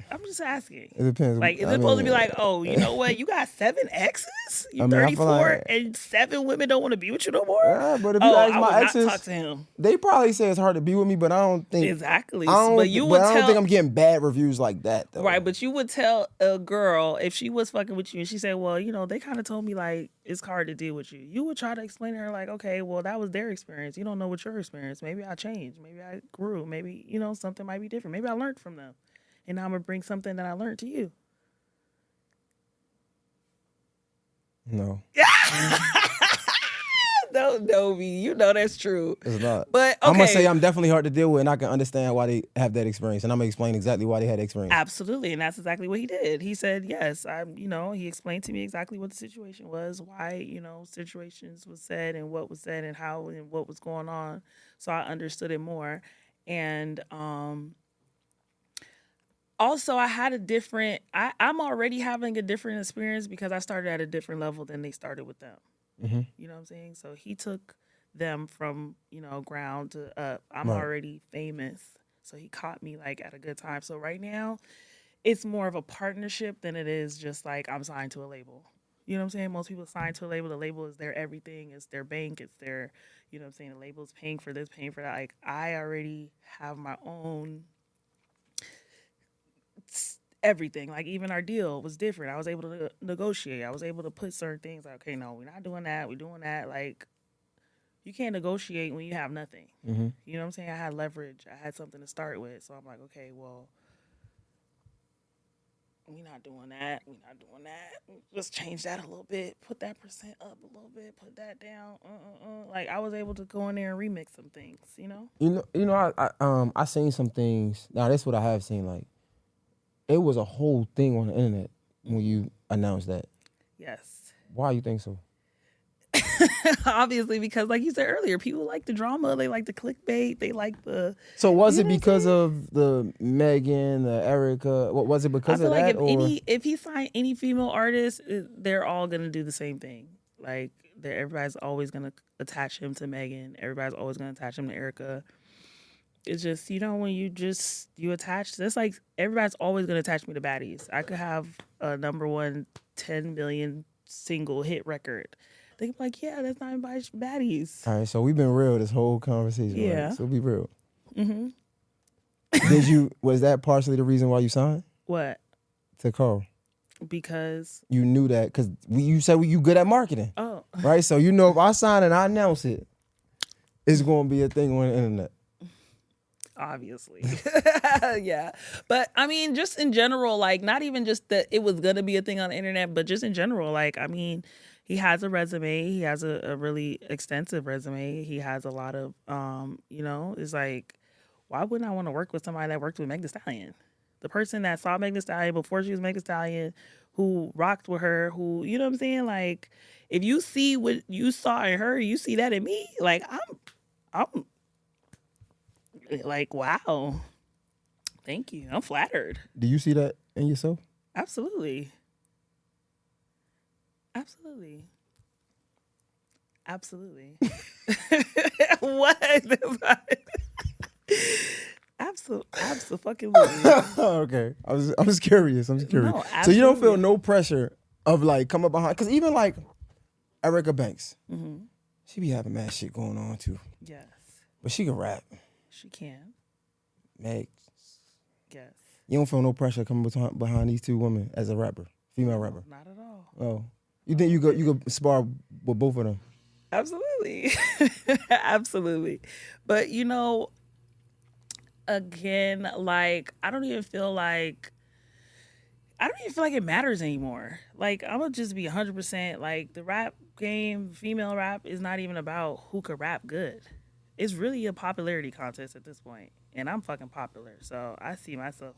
I'm just asking. It depends. Like, is it supposed to be like, oh, you know what? You got 7 exes? You 34 and 7 women don't want to be with you no more? Yeah, but if you ask my exes, not talk to him. They probably say it's hard to be with me, but I don't think exactly. I don't think I'm getting bad reviews like that though. Right, but you would tell a girl if she was fucking with you and she said, well, they kind of told me like it's hard to deal with you. You would try to explain to her like, okay, well that was their experience. You don't know what your experience. Maybe I changed. Maybe I grew. Maybe something might be different. Maybe I learned from them. And now I'm going to bring something that I learned to you. No. No, you know that's true. It's not. But okay. I'm going to say I'm definitely hard to deal with and I can understand why they have that experience. And I'm going to explain exactly why they had experience. Absolutely. And that's exactly what he did. He said, yes, he explained to me exactly what the situation was, why, situations was said and what was said and how and what was going on. So I understood it more. And, also, I had I'm already having a different experience because I started at a different level than they started with them. Mm-hmm. You know what I'm saying? So he took them from, ground to up. I'm already famous. So he caught me like at a good time. So right now, it's more of a partnership than it is just like I'm signed to a label. You know what I'm saying? Most people sign to a label. The label is their everything. It's their bank. It's their, the label is paying for this, paying for that. Like I already have my own everything. Like even our deal was different. I was able to negotiate. I was able to put certain things like, okay, no, we're not doing that. We're doing that. Like you can't negotiate when you have nothing. Mm-hmm. You know what I'm saying? I had leverage. I had something to start with. So I'm like, okay, well, we're not doing that. We're not doing that. Just change that a little bit. Put that percent up a little bit. Put that down. Like I was able to go in there and remix some things. I seen some things. Now that's what I have seen. Like it was a whole thing on the internet when you announced that. Yes. Why you think so? Obviously, because like you said earlier, people like the drama. They like the clickbait. They like the. So was it because of the Megan, the Erica? What was it because of that? I feel like if he signed any female artist, they're all gonna do the same thing. Like everybody's always gonna attach him to Megan. Everybody's always gonna attach him to Erica. It's just when you attach. That's like everybody's always gonna attach me to Baddies. I could have a number 1 10 million single hit record. They be like, yeah, that's not anybody's Baddies. All right, so we've been real this whole conversation. Yeah. Right? So be real. Mm-hmm. Was that partially the reason why you signed? What? To Carl. Because you knew that because you said you good at marketing. Oh. Right? So if I sign and I announce it, it's going to be a thing on the internet. Obviously. Yeah. But I mean, just in general, like not even just that it was going to be a thing on the internet, but just in general, like, I mean, he has a resume. He has a really extensive resume. He has a lot of, it's like, why wouldn't I want to work with somebody that worked with Meg Thee Stallion? The person that saw Meg Thee Stallion before she was Meg Thee Stallion, who rocked with her, who, you know what I'm saying? Like, if you see what you saw in her, you see that in me. Like, I'm like, wow. Thank you. I'm flattered. Do you see that in yourself? Absolutely. Absolutely. Absolutely. What? Absolutely. Okay. I was curious. I'm just curious. No, so you don't feel no pressure of like coming behind, because even like Erica Banks, She be having mad shit going on too. Yes. But she can rap. She can. Meg. Yes. You don't feel no pressure coming behind these two women as a rapper, female rapper. Not at all. Oh, you think you could spar with both of them? Absolutely. Absolutely. But again, like I don't even feel like it matters anymore. Like I'm gonna just be 100%. Like the rap game, female rap is not even about who could rap good. It's really a popularity contest at this point, and I'm fucking popular, so I see myself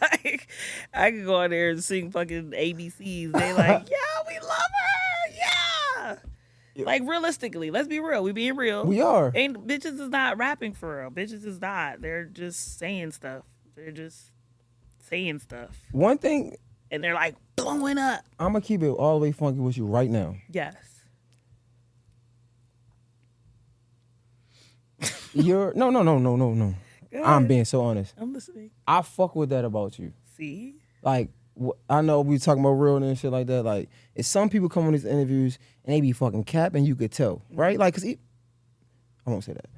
like I could go out there and sing fucking ABCs. They like, yeah, we love her, yeah. Like realistically, let's be real. We being real. We are. Ain't bitches is not rapping for real. Bitches is not. They're just saying stuff. They're just saying stuff. One thing, and they're like blowing up. I'm gonna keep it all the way funky with you right now. Yes. You're no. I'm being so honest. I'm listening. I fuck with that about you. See? Like, I know we talking about realness and shit like that. Like, if some people come on these interviews and they be fucking capping, you could tell, right? Like, cause I won't say that.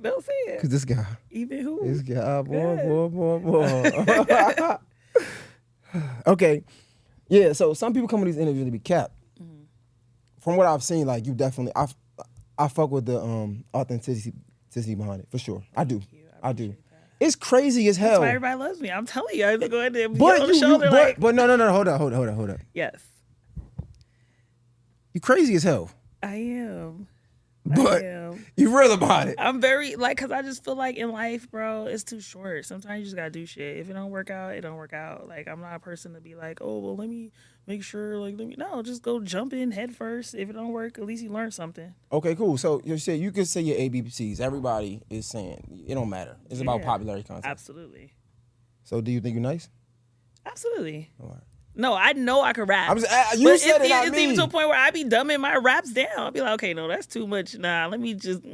Don't say it. Cause this guy. Even who? This guy, boy. Okay. Yeah, so some people come on these interviews to be capped. Mm-hmm. From what I've seen, like, you definitely, I fuck with the authenticity behind it, for sure. I do. I do. That. It's crazy as hell. That's why everybody loves me. I'm telling you, I have to go in there and be on the shoulder but no, hold up. Yes. You crazy as hell. I am. But you real about it. I'm very, because I just feel like in life, bro, it's too short. Sometimes you just gotta do shit. If it don't work out, it don't work out. Like, I'm not a person to be like, oh, well, let me make sure, no, just go jump in head first. If it don't work, at least you learn something. Okay, cool. So you could say your ABCs. Everybody is saying it don't matter. It's about popularity content. Absolutely. So do you think you're nice? Absolutely. All right. No, I know I can rap. You said it, not it's me. even to a point where I be dumbing my raps down. I'll be like, okay, no, that's too much. Nah, let me just, they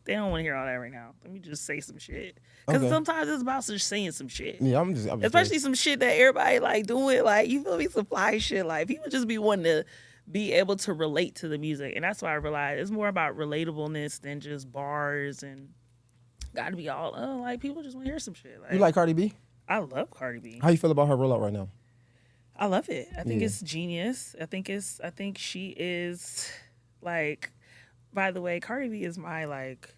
don't want to hear all that right now. Let me just say some shit. Because sometimes it's about just saying some shit. Yeah, I'm just especially some shit that everybody like doing, like, you feel me, some fly shit. Like, people just be wanting to be able to relate to the music. And that's why I realized it's more about relatableness than just bars and gotta be all, like, people just want to hear some shit. Like, you like Cardi B? I love Cardi B. How you feel about her rollout right now? I love it. I think it's genius. I think she is, like, by the way, Cardi B is my, like,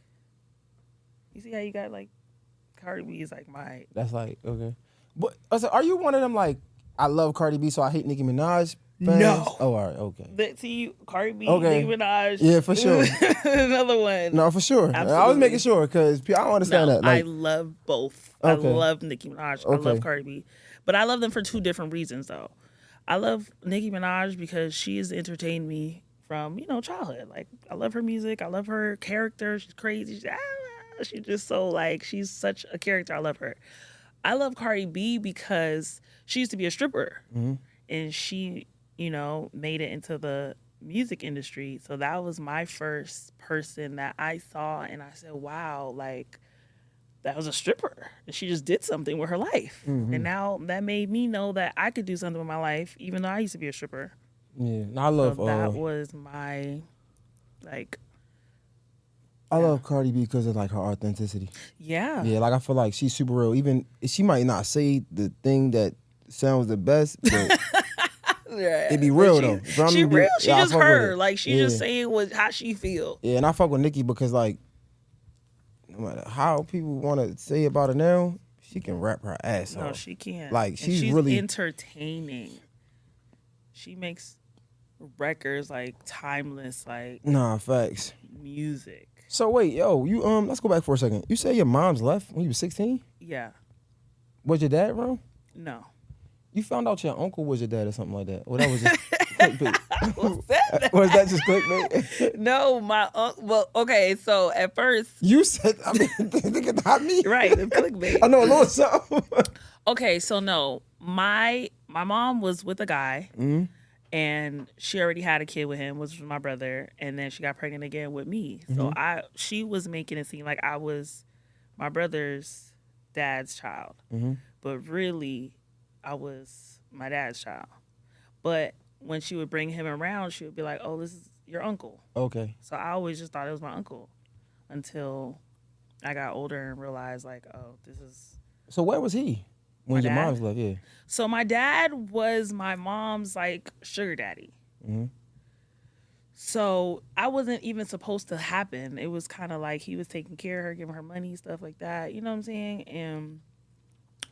you see how you got, like, Cardi B is like my. That's like, okay. But are you one of them, like, I love Cardi B, so I hate Nicki Minaj fans? No. Oh, all right, okay. See, Cardi B, okay. Nicki Minaj. Yeah, for sure. Another one. No, for sure. Absolutely. I was making sure, because I don't understand that. Like, I love both. Okay. I love Nicki Minaj. I love Cardi B. But I love them for two different reasons, though. I love Nicki Minaj because she has entertained me from, childhood. Like, I love her music. I love her character. She's crazy. She's just so, like, she's such a character. I love her. I love Cardi B because she used to be a stripper. Mm-hmm. And she, made it into the music industry. So that was my first person that I saw and I said, wow, like, that was a stripper. And she just did something with her life. Mm-hmm. And now that made me know that I could do something with my life, even though I used to be a stripper. Yeah, I love... So that was my, like... I love Cardi B because of, like, her authenticity. Yeah. Yeah, like, I feel like she's super real. Even, she might not say the thing that sounds the best, but... Yeah. It be real, though. She real. She just her. Like, she just saying how she feel. Yeah, and I fuck with Nicki because, like, no matter how people want to say about her now, she can rap her ass off. No, she can. Like, she's really entertaining. She makes records, like, timeless, like... Nah, facts. Music. So, wait, you, let's go back for a second. You said your mom's left when you were 16? Yeah. Was your dad around? No. You found out your uncle was your dad or something like that? Or that was just clickbait? Was that just clickbait? No, well, okay, so at first... You said, nigga, not me. Right, it's clickbait. I know a little something. Okay, so no, my mom was with a guy, mm-hmm. and she already had a kid with him, which was my brother, and then she got pregnant again with me. Mm-hmm. So she was making it seem like I was my brother's dad's child, mm-hmm. but really, I was my dad's child. But when she would bring him around, she would be like, "Oh, this is your uncle. Okay. So I always just thought it was my uncle until I got older and realized, like, oh, this is So where was he when my your dad. mom's left? Yeah. So my dad was my mom's like sugar daddy. Mm-hmm. So I wasn't even supposed to happen. It was kind of like he was taking care of her, giving her money, stuff like that. You know what I'm saying? And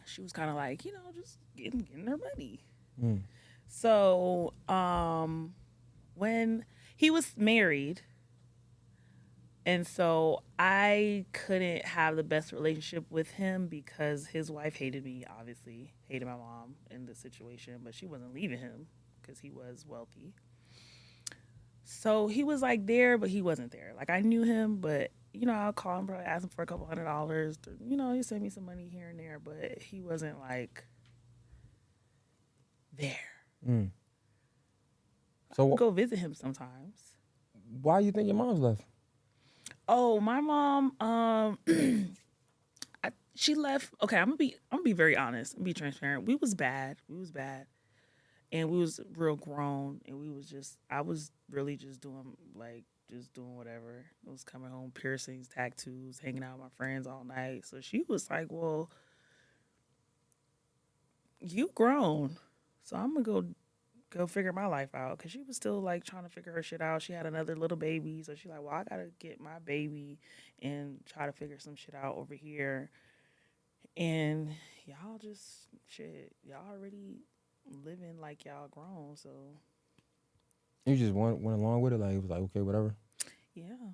she was kind of like, just getting her money. Mm. So when he was married, and so I couldn't have the best relationship with him because his wife hated me, obviously, hated my mom in the situation, but she wasn't leaving him because he was wealthy. So he was like there, but he wasn't there. Like I knew him, but I'll call him, probably ask him for a couple $100. He sent me some money here and there, but he wasn't like there. Mm. So I would go visit him sometimes. Why you think your mom's left? Oh, my mom, she left. Okay, I'm gonna be very honest and be transparent. We was bad. And we was real grown, and I was really just doing whatever. I was coming home, piercings, tattoos, hanging out with my friends all night. So she was like, well, you grown, so I'm gonna go figure my life out, because she was still like trying to figure her shit out. She had another little baby, so she's like, well, I gotta get my baby and try to figure some shit out over here. And y'all already living like y'all grown, so You just went along with it, like it was like okay, whatever. yeah.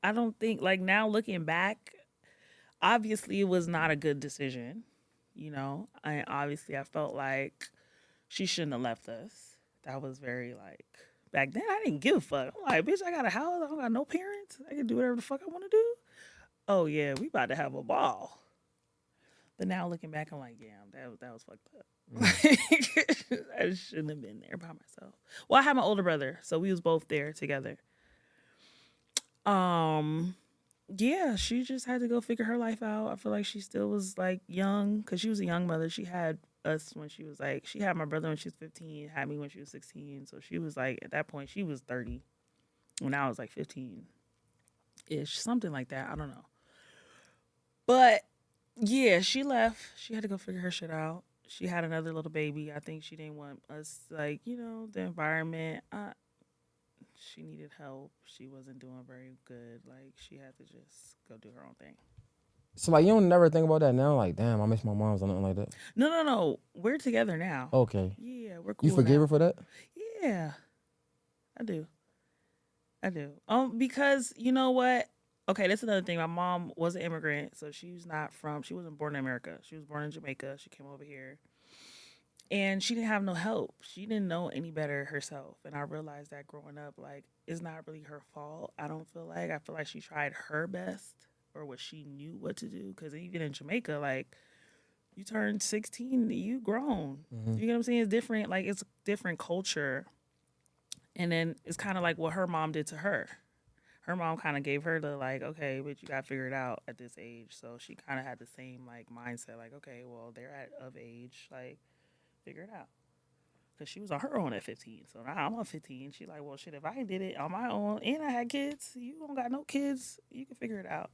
I don't think, like, now looking back, obviously it was not a good decision. I felt like she shouldn't have left us. That was very like, back then I didn't give a fuck. I'm like, bitch, I got a house, I don't got no parents, I can do whatever the fuck I want to do. Oh yeah, we about to have a ball. But now looking back, I'm like, yeah, that was fucked up. I shouldn't have been there by myself. Well, I had my older brother, so we was both there together. Yeah, she just had to go figure her life out. I feel like she still was like young, because she was a young mother. She had us when she was like, she had my brother when she was 15, had me when she was 16. So she was like, at that point, she was 30 when I was like 15-ish, something like that. I don't know. But yeah, she left. She had to go figure her shit out. She had another little baby. I think she didn't want us, like, the environment. She needed help. She wasn't doing very good. Like, she had to just go do her own thing. So, like, you don't never think about that now? Like, damn, I miss my mom's or nothing like that? No. We're together now. Okay. Yeah, we're cool. You forgave now. her for that? Yeah, I do. Because you know what? Okay, that's another thing. My mom was an immigrant, so she wasn't born in America. She was born in Jamaica. She came over here. And she didn't have no help. She didn't know any better herself. And I realized that growing up, like, it's not really her fault. I feel like she tried her best, or what she knew what to do. Because even in Jamaica, like, you turn 16, you grown. Mm-hmm. You know what I'm saying? It's different. Like, it's a different culture. And then it's kind of like what her mom did to her. Her mom kind of gave her the, like, okay, but you got to figure it out at this age. So she kind of had the same, like, mindset. Like, okay, well, they're of age. Like, figure it out. Because she was on her own at 15. So now I'm on 15. She like, well, shit, if I did it on my own and I had kids, you don't got no kids, you can figure it out.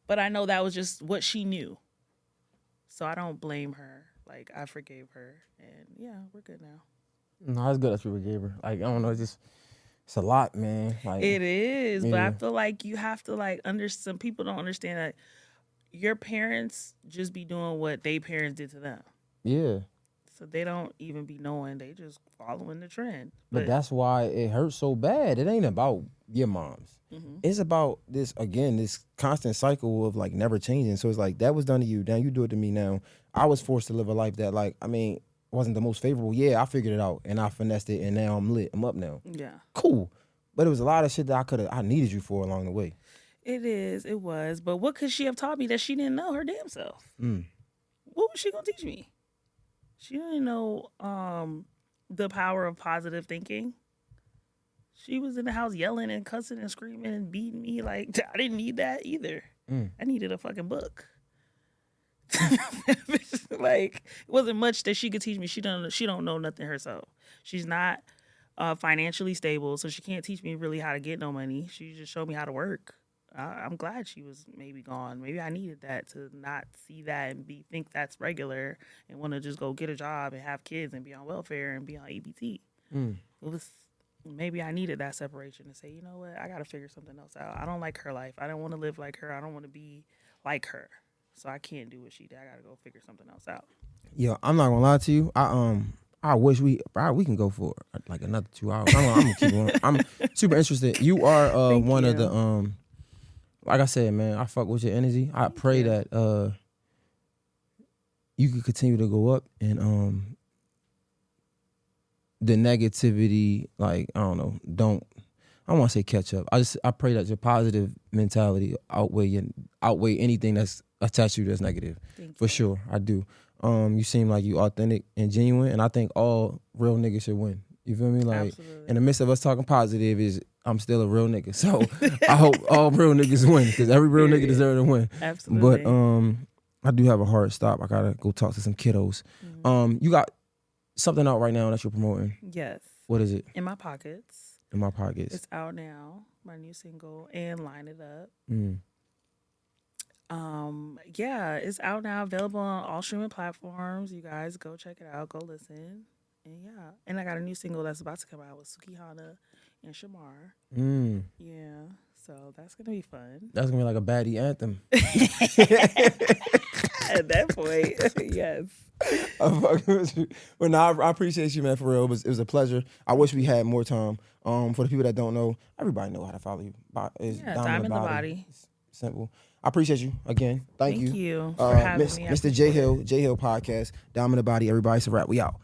But I know that was just what she knew. So I don't blame her. Like, I forgave her. And yeah, we're good now. No, it's good that you forgave her. Like, I don't know, it's a lot, man. Like, it is. Yeah. But I feel like you have to, like, understand. Some people don't understand that your parents just be doing what their parents did to them. Yeah. So they don't even be knowing. They just following the trend. But that's why it hurts so bad. It ain't about your moms. Mm-hmm. It's about this constant cycle of, like, never changing. So it's like, that was done to you. Now you do it to me now. I was forced to live a life that, like, I mean, wasn't the most favorable. Yeah, I figured it out and I finessed it and now I'm lit. I'm up now. Yeah. Cool. But it was a lot of shit that I needed you for along the way. It was. But what could she have taught me that she didn't know her damn self? What was she gonna teach me? She didn't know the power of positive thinking. She was in the house yelling and cussing and screaming and beating me. Like, I didn't need that either. I needed a fucking book. Like, it wasn't much that she could teach me. She don't know nothing herself. She's not financially stable, so she can't teach me really how to get no money. She just showed me how to work. I'm glad she was maybe gone. Maybe I needed that to not see that and think that's regular and want to just go get a job and have kids and be on welfare and be on EBT. It was maybe I needed that separation to say, you know what, I got to figure something else out. I don't like her life. I don't want to live like her. I don't want to be like her. So I can't do what she did. I got to go figure something else out. Yeah, I'm not gonna lie to you. I wish we can go for like another 2 hours. I'm gonna keep going. I'm super interested. You are one of the like I said, man, I fuck with your energy. I pray that you can continue to go up and the negativity, like, I don't know, I don't want to say catch up. I pray that your positive mentality outweigh anything that's attached to you that's negative. For sure, I do. You seem like you authentic and genuine, and I think all real niggas should win. You feel me? Like, absolutely. In the midst of us talking positive, I'm still a real nigga. So I hope all real niggas win, because every real nigga deserves to win. Absolutely. But I do have a hard stop. I gotta go talk to some kiddos. You got something out right now that you're promoting? Yes. What is it? In My Pockets. In My Pockets. It's out now. My new single, and Line It Up. Yeah, it's out now, available on all streaming platforms. You guys go check it out, go listen. And yeah. And I got a new single that's about to come out with Sukihana and Shamar. Yeah. So that's gonna be fun. That's gonna be like a baddie anthem. At that point, yes. I'm fucking with you. Well, no, I appreciate you, man, for real. It was a pleasure. I wish we had more time. For the people that don't know, everybody know how to follow you. It's Diamond in the Body. It's simple. I appreciate you again. Thank you. Thank you for having me. Mr. J Hill Podcast, Diamond in the Body. Everybody, it's a wrap. We out.